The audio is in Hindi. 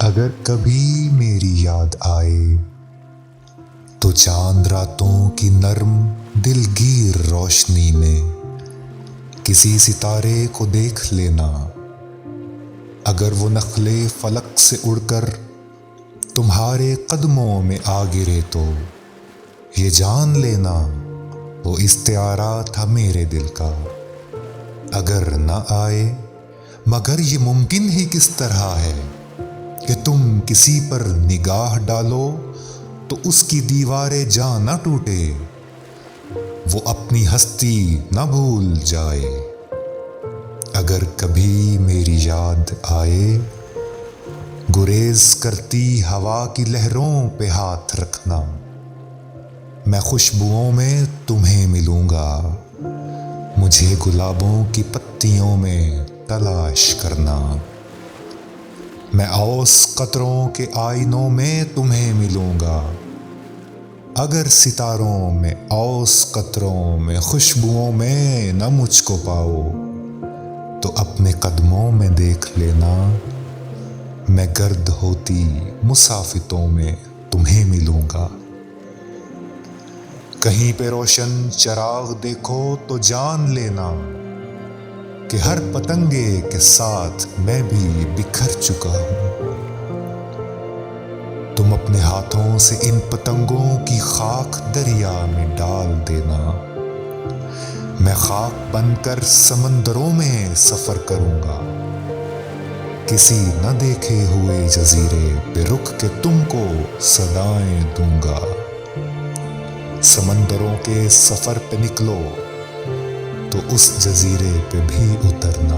अगर कभी मेरी याद आए तो चांद रातों की नर्म दिलगीर रोशनी में किसी सितारे को देख लेना। अगर वो नखले फलक से उड़कर तुम्हारे कदमों में आ गिरे तो ये जान लेना वो इस्तिआरा था मेरे दिल का। अगर न आए मगर ये मुमकिन ही किस तरह है कि तुम किसी पर निगाह डालो तो उसकी दीवारें जा न टूटे, वो अपनी हस्ती न भूल जाए। अगर कभी मेरी याद आए गुरेज करती हवा की लहरों पे हाथ रखना। मैं खुशबुओं में तुम्हें मिलूंगा, मुझे गुलाबों की पत्तियों में तलाश करना। मैं औस कतरों के आईनों में तुम्हें मिलूंगा। अगर सितारों में औस कतरों में खुशबुओं में न मुझको पाओ तो अपने कदमों में देख लेना। मैं गर्द होती मुसाफितों में तुम्हें मिलूंगा। कहीं पे रोशन चराग देखो तो जान लेना कि हर पतंगे के साथ मैं भी बिखर चुका हूं। तुम अपने हाथों से इन पतंगों की खाक दरिया में डाल देना। मैं खाक बनकर समंदरों में सफर करूंगा। किसी न देखे हुए जजीरे पे रुक के तुमको सदाएं दूंगा। समंदरों के सफर पे निकलो तो उस जजीरे पे भी उतरना।